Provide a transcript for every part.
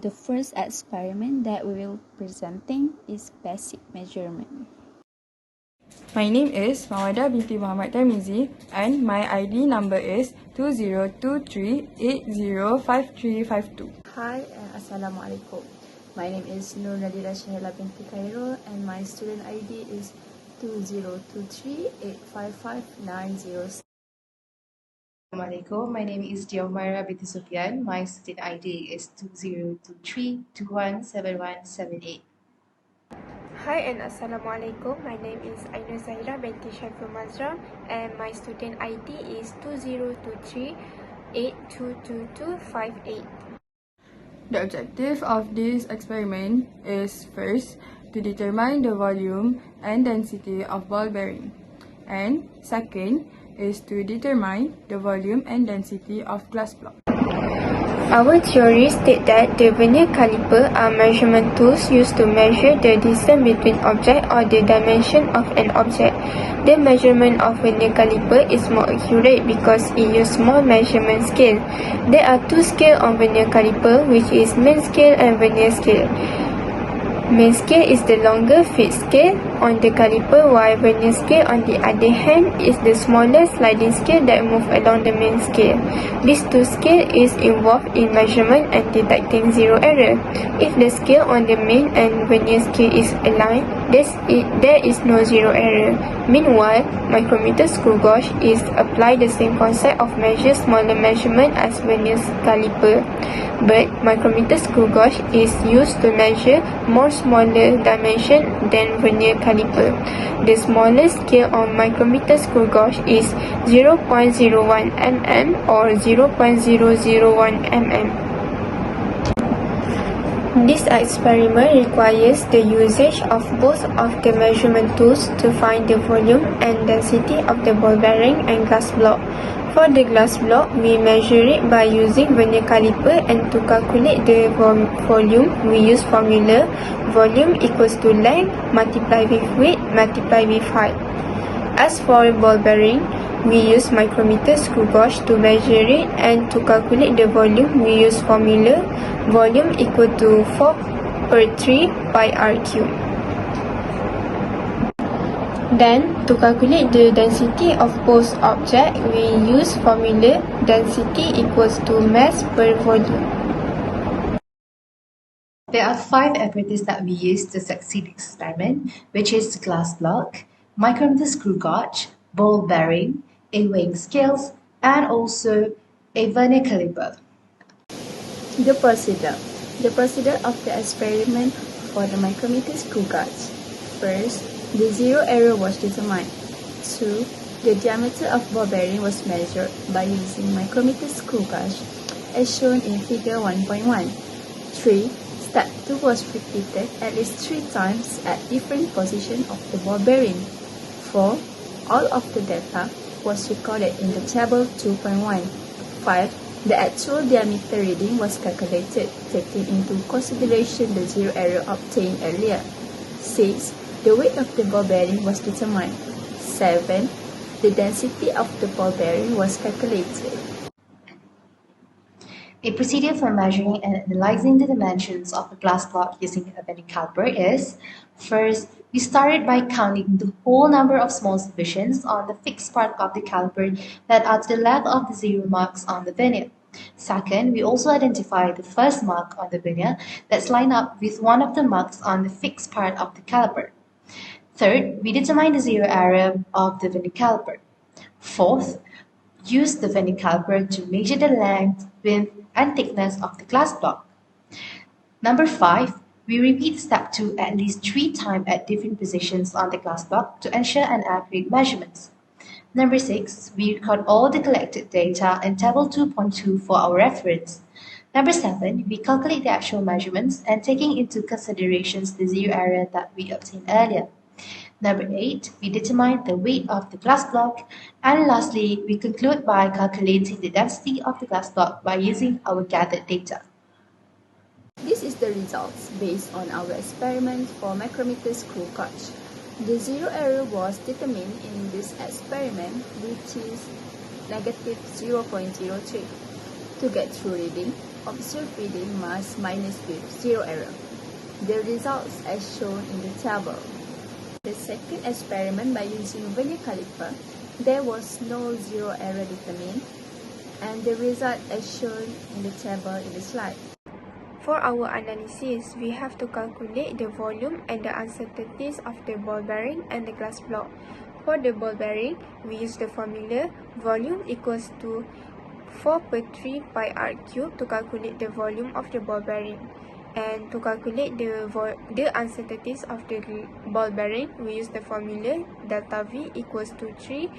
the first experiment that we will presenting is basic measurement. My name is Mawada binti Muhammad Tamizi and my ID number is 2023805352. Hi and Assalamualaikum. My name is Nur Nadira Shahila binti Khairul and my student ID is 2023855906. Assalamualaikum. My name is Diomara binti Sufyan. My student ID is 2023217178. Hi and Assalamualaikum. My name is Ainur Zahira binti Syaiful Mazram and my student ID is 2023822258. The objective of this experiment is first to determine the volume and density of ball bearing, and second is to determine the volume and density of glass block. Our theory states that the vernier caliper are measurement tools used to measure the distance between objects or the dimension of an object. The measurement of vernier caliper is more accurate because it uses small measurement scale. There are two scales on vernier caliper, which is main scale and vernier scale. Main scale is the longer feet scale on the caliper, while vernier scale on the other hand is the smaller sliding scale that moves along the main scale. These two scales is involved in measurement and detecting zero error. If the scale on the main and vernier scale is aligned, there is no zero error. Meanwhile, micrometer screw gauge is apply the same concept of measure smaller measurement as vernier caliper, but micrometer screw gauge is used to measure more smaller dimension than vernier caliper. The smallest scale on micrometer screw gauge is 0.01 mm or 0.001 mm. This experiment requires the usage of both of the measurement tools to find the volume and density of the ball bearing and glass block. For the glass block, we measure it by using vernier caliper, and to calculate the volume, we use formula volume equals to length multiplied with weight multiplied with height. As for ball bearing, we use micrometer screw gauge to measure it, and to calculate the volume, we use formula volume equal to 4/3 pi r cube. Then, to calculate the density of both objects, we use formula density equals to mass per volume. There are 5 apparatus that we use to succeed the experiment, which is the glass block, micrometer screw gauge, ball bearing, a weighing scales, and also a vernier caliper. The procedure. The procedure of the experiment for the micrometer screw gauge. First, the zero error was determined. 2. The diameter of ball bearing was measured by using micrometer screw gauge as shown in figure 1.1. 3. Step 2 was repeated at least 3 times at different positions of the ball bearing. 4. All of the data was recorded in the table 2.1. 5. The actual diameter reading was calculated, taking into consideration the zero error obtained earlier. 6. The weight of the ball bearing was determined. 7. The density of the ball bearing was calculated. A procedure for measuring and analyzing the dimensions of a glass block using a vernier caliper is, first, we started by counting the whole number of small divisions on the fixed part of the caliper that are to the left of the zero marks on the vernier. Second, we also identify the first mark on the vernier that's lined up with one of the marks on the fixed part of the caliper. Third, we determine the zero error of the vernier caliper. Fourth, use the vernier caliper to measure the length, width, and thickness of the glass block. Number 5, we repeat step 2 at least 3 times at different positions on the glass block to ensure an accurate measurements. Number 6, we record all the collected data in table 2.2 for our reference. Number 7, we calculate the actual measurements and taking into considerations the zero error that we obtained earlier. Number 8, we determine the weight of the glass block. And lastly, we conclude by calculating the density of the glass block by using our gathered data. This is the results based on our experiment for micrometer screw gauge. The zero error was determined in this experiment, which is negative 0.03. To get true reading, observed reading must minus with zero error. The results as shown in the table. The second experiment by using vernier caliper, there was no zero error determined, and the result as shown in the table in the slide. For our analysis, we have to calculate the volume and the uncertainties of the ball bearing and the glass block. For the ball bearing, we use the formula volume equals to 4/3 pi r cube to calculate the volume of the ball bearing. And to calculate the uncertainties of the ball bearing, we use the formula delta V equals to 3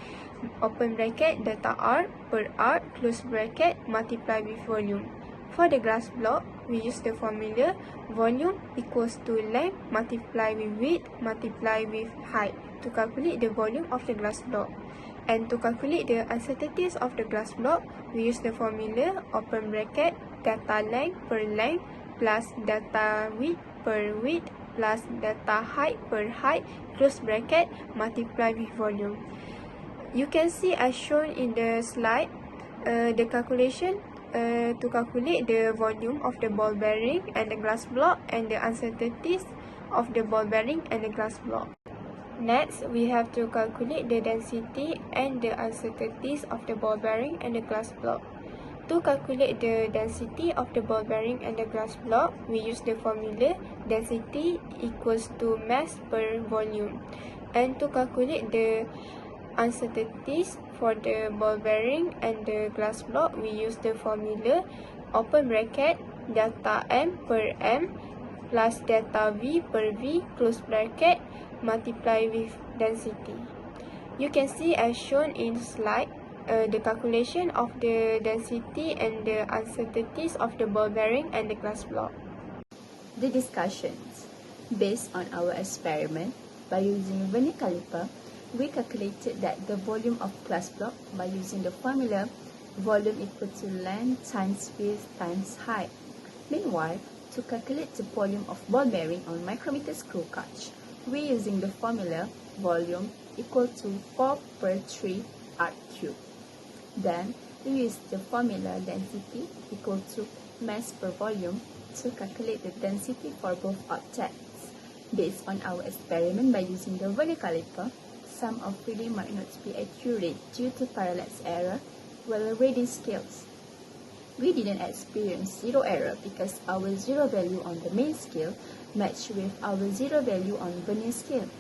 open bracket delta R per R close bracket multiply with volume. For the glass block, we use the formula volume equals to length multiply with width multiply with height to calculate the volume of the glass block. And to calculate the uncertainties of the glass block, we use the formula open bracket delta length per length plus delta width per width plus delta height per height close bracket multiply with volume. You can see as shown in the slide the calculation to calculate the volume of the ball bearing and the glass block and the uncertainties of the ball bearing and the glass block. Next, we have to calculate the density and the uncertainties of the ball bearing and the glass block. To calculate the density of the ball bearing and the glass block, we use the formula density equals to mass per volume. And to calculate the uncertainties for the ball bearing and the glass block, we use the formula open bracket delta M per M plus delta V per V close bracket multiply with density. You can see as shown in slide the calculation of the density and the uncertainties of the ball bearing and the glass block. The discussions. Based on our experiment, by using vernier caliper, we calculated that the volume of glass block by using the formula volume equal to length times width times height. Meanwhile, to calculate the volume of ball bearing on micrometer screw gauge, we using the formula volume equal to 4/3 r cube. Then, we use the formula density equal to mass per volume to calculate the density for both objects. Based on our experiment by using the vernier caliper, some of reading might not be accurate due to parallax error while reading scales. We didn't experience zero error because our zero value on the main scale matched with our zero value on vernier scale.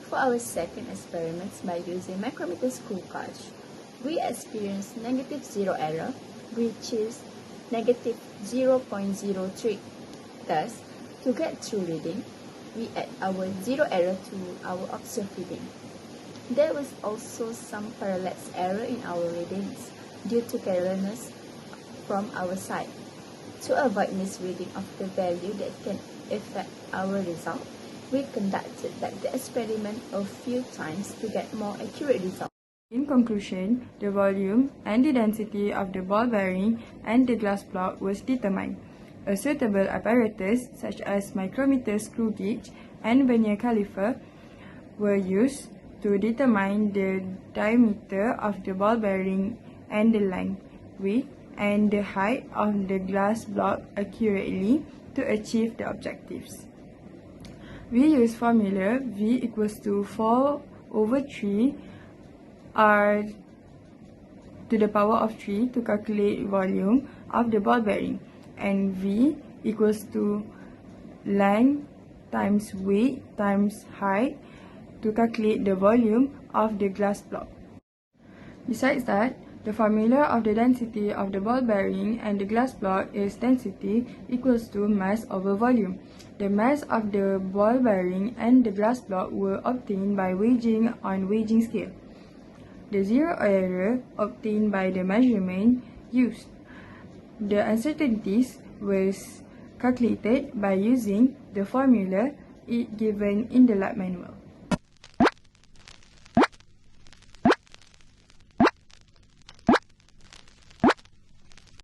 For our second experiments by using micrometer screw gauge, we experienced negative zero error, which is negative 0.03. Thus, to get true reading, we add our zero error to our observed reading. There was also some parallax error in our readings due to carelessness from our side. To avoid misreading of the value that can affect our result, we conducted the experiment a few times to get more accurate results. In conclusion, the volume and the density of the ball bearing and the glass block was determined. A suitable apparatus such as micrometer screw gauge and vernier caliper were used to determine the diameter of the ball bearing and the length, width, and the height of the glass block accurately to achieve the objectives. We use formula V equals to 4/3 R to the power of 3 to calculate volume of the ball bearing, and V equals to length times weight times height to calculate the volume of the glass block. Besides that, the formula of the density of the ball bearing and the glass block is density equals to mass over volume. The mass of the ball bearing and the glass block were obtained by weighing on weighing scale. The zero error obtained by the measurement used. The uncertainties was calculated by using the formula given in the lab manual.